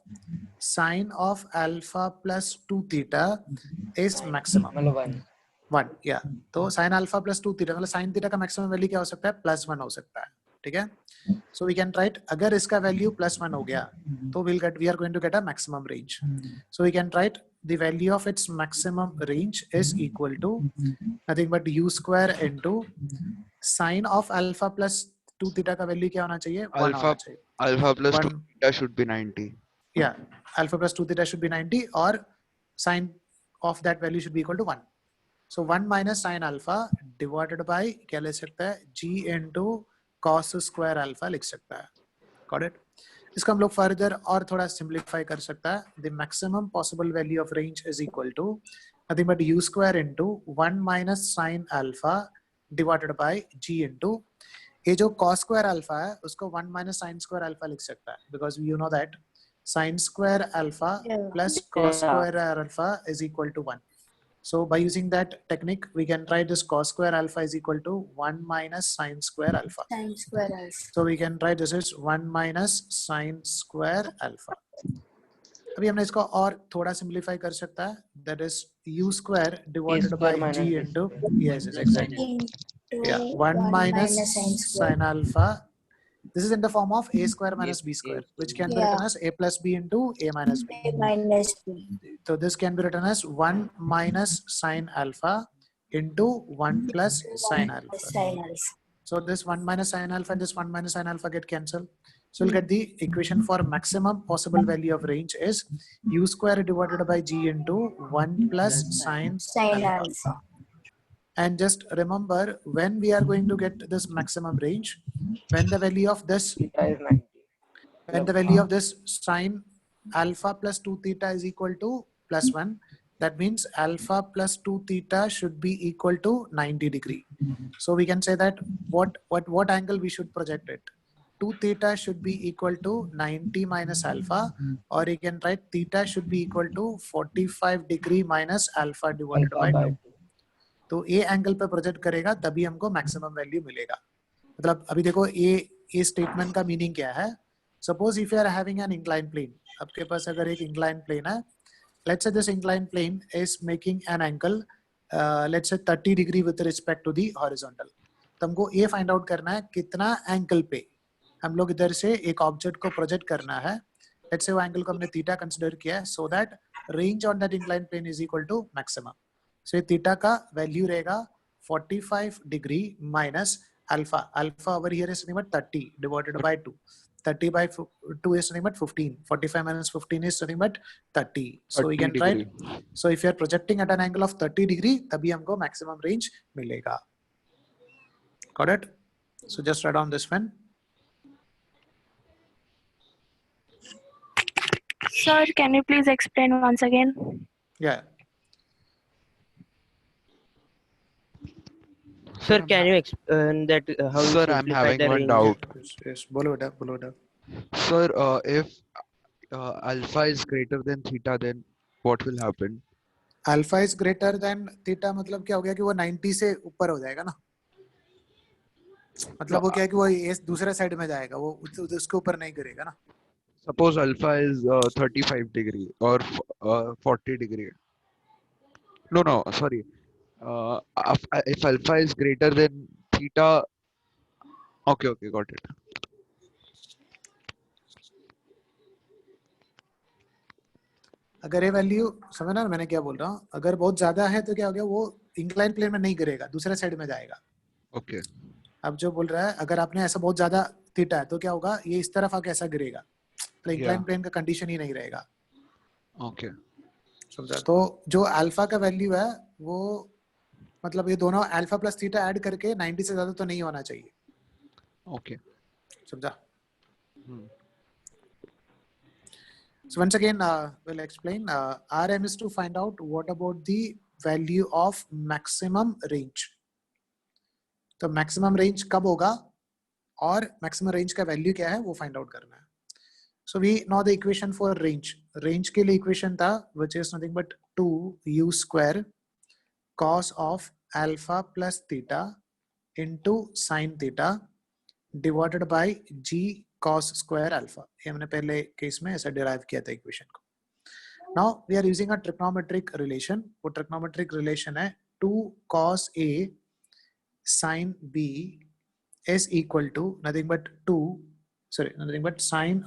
sine of alpha plus 2 theta is maximum. मतलब 1, yeah. तो sin alpha plus 2 theta मतलब sin theta का maximum value क्या हो सकता है? +1 हो सकता है, ठीक है? So we can write, अगर इसका value +1 हो गया तो we are going to get a maximum range. So we can write the value of its maximum range is equal to nothing but u square into sine of alpha plus 2 theta का value क्या होना चाहिए? 1 होना चाहिए. Alpha plus 2 One- theta should be 90. Yeah, alpha plus 2 theta should be 90 or sine of that value should be equal to 1. So 1 minus sine alpha divided by क्या ले सकता है? G into cos square alpha लिख सकता है. Got it? इसको हम लोग फर्दर और थोड़ा सिंप्लीफाई कर सकता है. The maximum possible value of range is equal to nothing but u square into 1 minus sine alpha divided by g into ये जो cos square alpha है उसको 1 minus sin square alpha लिख सकता है, because you know that sin square alpha Yeah. plus cos square alpha is equal to 1. So by using that technique, we can write this cos square alpha is equal to 1 minus sin square alpha. Sine square alpha. So we can write this is 1 minus sin square alpha. अभी हमने इसको और थोड़ा simplify कर सकता है. That is u square divided by square g minus into yes, plus exactly. Into Yeah, 1 minus sine square. sin alpha. This is in the form of a square minus b square, which can be Yeah. written as a plus b into a minus b. A minus b. So this can be written as 1 minus sin alpha into 1 plus sin alpha. Sine alpha. So this 1 minus sin alpha and this 1 minus sin alpha get cancelled. So we'll get the equation for maximum possible value of range is u square divided by g into 1 plus sin Sine alpha. alpha. And just remember, when we are going to get this maximum range, when the value of this theta is 90. when the value of this sine alpha plus 2 theta is equal to +1, that means alpha plus 2 theta should be equal to 90 degree. So we can say that what angle we should project it. 2 theta should be equal to 90 minus alpha, or you can write theta should be equal to 45 degree minus alpha divided by 2. तो A angle पे project करेगा तभी हमको maximum value मिलेगा. मतलब अभी देखो ए statement का मीनिंग क्या है. Suppose if you are having an incline plane, आपके पास अगर एक इंक्लाइन प्लेन है, let's say this incline plane is making an angle let's say 30 degree with respect to the horizontal. तो हमको ए फाइंड आउट करना है कितना एंगल पे हम लोग इधर से एक ऑब्जेक्ट को प्रोजेक्ट करना है. लेट्स से वो एंगल को हमने थीटा कंसीडर किया है, so that range on that incline plane is equal to maximum. So theta का वैल्यू रहेगा 45 डिग्री minus alpha. Alpha over here is nothing but 30 divided by 2. 30 by 2 is nothing but 15. 45 minus 15 is nothing but 30. So we can write. So if you are projecting at an angle of 30 degree, तभी हमको maximum range मिलेगा. Got it? So just write down this one. Sir, can you please explain once again? Yeah. Sir, can you explain that how you Sir, I'm simplify having the one range? doubt. Yes. बोलो बेटा. Sir, if alpha is greater than theta, then what will happen? Alpha is greater than theta मतलब क्या हो गया कि वो 90 से ऊपर हो जाएगा ना. मतलब वो क्या है कि वो ये दूसरे साइड में जाएगा, वो उसके ऊपर नहीं करेगा ना. Suppose alpha is 35 degree or 40 degree. No, sorry. If alpha is greater than theta, okay, got it. अगर ये वैल्यू समझ ना मैंने क्या बोल रहा हूँ, अगर बहुत ज्यादा है तो क्या हो गया, वो इंक्लाइन प्लेन में नहीं गिरेगा, दूसरे साइड में जाएगा. Okay. अब जो बोल रहा है, अगर आपने ऐसा बहुत ज्यादा थीटा है तो क्या होगा, ये इस तरफ आके ऐसा गिरेगा, तो इंक्लाइन प्लेन का कंडीशन ही नहीं रहेगा. Okay. समझा? तो जो अल्फा का वैल्यू है वो मतलब ये दोनों अल्फा प्लस थीटा ऐड करके 90 से ज्यादा तो नहीं होना चाहिए. Okay. समझा? So once again, we'll explain. RM is to find out what about the value of maximum range. तो maximum range कब होगा और maximum range का value क्या है वो find out करना है. So we know the equation for range. Range के लिए equation था which is nothing but 2u square cos of alpha plus theta into sin theta divided by g cos square alpha. ये हमने पहले case में ऐसा derive किया था equation को. Now we are using a trigonometric relation. वो trigonometric relation है 2 cos a sin b is equal to nothing but sin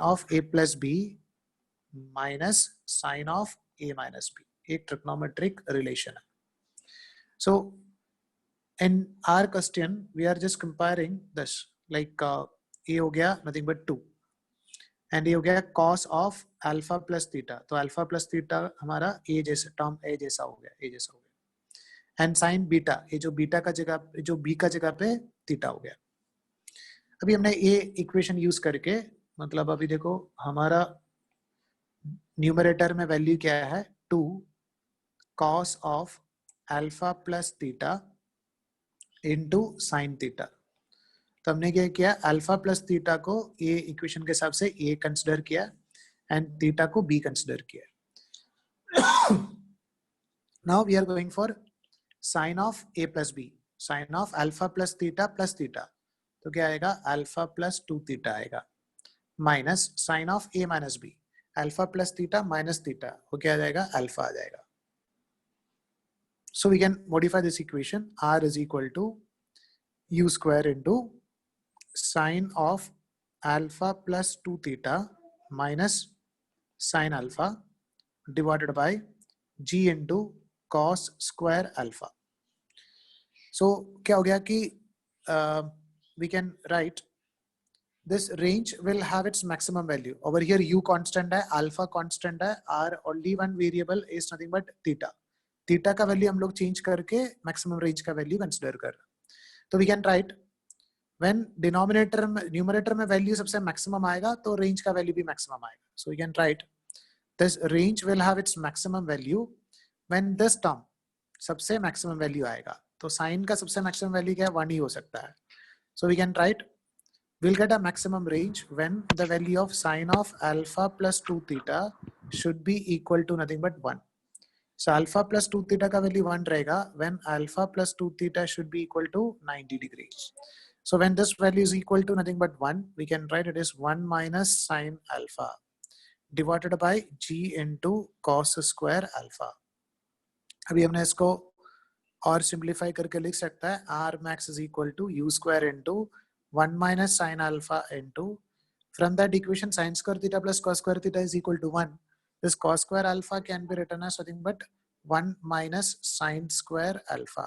of a plus b minus sin of a minus b. एक trigonometric relation है. So in our question we are just comparing this like a हो गया nothing but 2 and ये हो गया cos of alpha plus theta. तो alpha plus theta हमारा a जैसा टर्म a जैसा हो गया and sin बीटा, ये जो बीटा का जगह जो b का जगह पे थीटा हो गया. अभी हमने ये इक्वेशन यूज करके मतलब अभी देखो हमारा न्यूमरेटर में वैल्यू क्या है 2 cos of alpha plus theta into sin theta. तो हमने क्या किया, अल्फा प्लस थीटा को ए इक्वेशन के हिसाब से ए कंसीडर किया एंड थीटा को बी कंसीडर किया. Now we are going for sine of a plus b, sine of alpha plus theta, तो क्या आएगा अल्फा प्लस 2 थीटा आएगा minus sine of a minus b, alpha plus theta minus theta, वो क्या आ जाएगा alpha आ जाएगा. So we can modify this equation. R is equal to u square into sine of alpha plus 2 theta minus sine alpha divided by g into cos square alpha. So क्या हो गया कि we can write this range will have its maximum value. Over here u constant है, alpha constant है, r only one variable is nothing but theta. Theta का value हम लोग change करके मैक्सिमम रेंज का वैल्यू कंसीडर कर. तो we can write when denominator में न्यूमरेटर में वैल्यू सबसे मैक्सिमम आएगा तो रेंज का वैल्यू भी मैक्सिमम आएगा. So we can write this range will have its maximum value when this term सबसे मैक्सिमम वैल्यू आएगा. तो साइन का सबसे मैक्सिमम वैल्यू क्या है 1 ही हो सकता है. So we can write we'll get a maximum range when the value of sine of alpha plus 2 theta should be equal to nothing but 1. So alpha plus 2 theta का value 1 रहेगा when alpha plus 2 theta should be equal to 90 degrees. So when this value is equal to nothing but 1, we can write it as 1 minus sine alpha divided by g into cos square alpha. अभी हमने इसको और simplify करके लिख सकता है r max is equal to u square into 1 minus sine alpha into, from that equation sin square theta plus cos square theta is equal to 1. This cos square alpha can be written as nothing but 1 minus sine square alpha.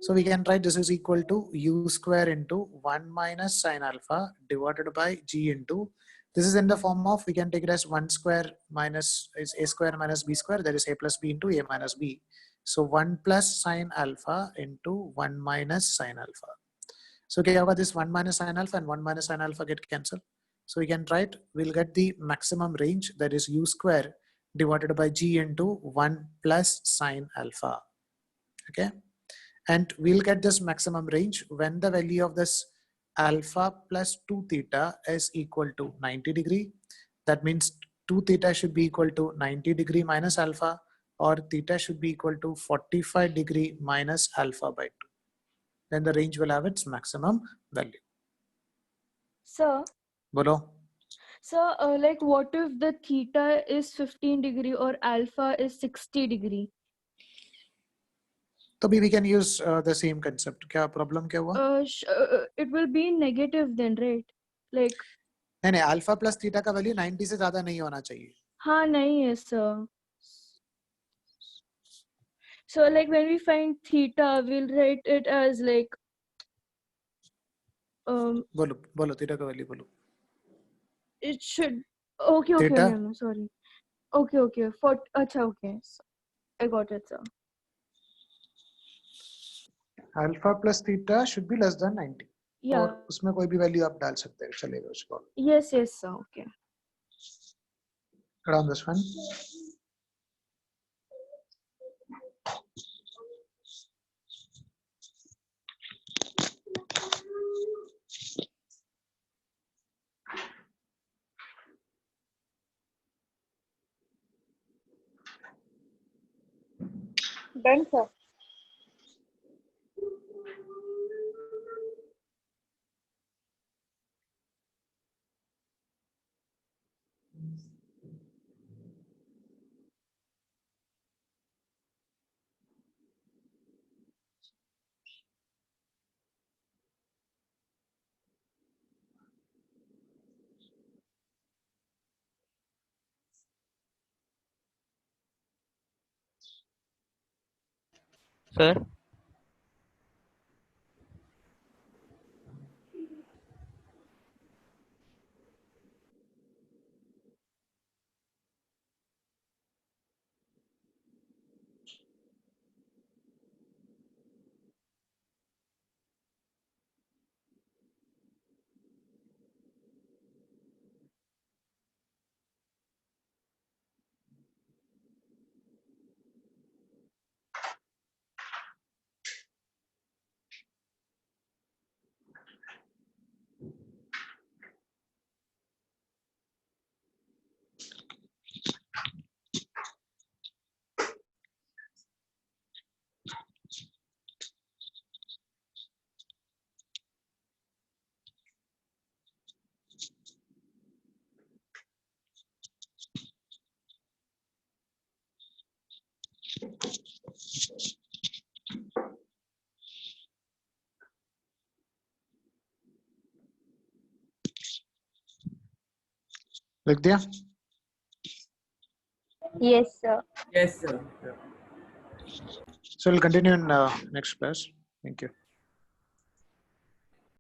So we can write this is equal to u square into 1 minus sine alpha divided by g into, this is in the form of, we can take it as 1 square minus is a square minus b square, that is a plus b into a minus b. So 1 plus sine alpha into 1 minus sine alpha. So okay, this 1 minus sine alpha and 1 minus sine alpha get cancelled. So we can write, we'll get the maximum range, that is u square divided by g into 1 plus sine alpha. Okay, and we'll get this maximum range when the value of this alpha plus 2 theta is equal to 90 degree. That means 2 theta should be equal to 90 degree minus alpha, or theta should be equal to 45 degree minus alpha by 2. Then the range will have its maximum value. Sir, बोलो. So, like, what if the theta is 15 degree or alpha is 60 degree? तो भी we can use the same concept. क्या problem क्या हुआ? It will be negative then, right? Like, नहीं नहीं, alpha plus theta का value 90 से ज्यादा नहीं होना चाहिए. हाँ नहीं है sir. So like when we find theta, we'll write it as like बोलो बोलो थीटा का वैल्यू बोलो. it should okay Theta? no sorry. Okay for acha okay. So, I got it sir. Alpha plus theta should be less than 90. Yeah. और उसमें कोई भी value आप डाल सकते हैं, चलेगा उसको. Yes sir okay. Around this one. Done, sir. Sir, लिख दिया? Yes sir. Yes, sir. So we'll continue in next class. Thank you.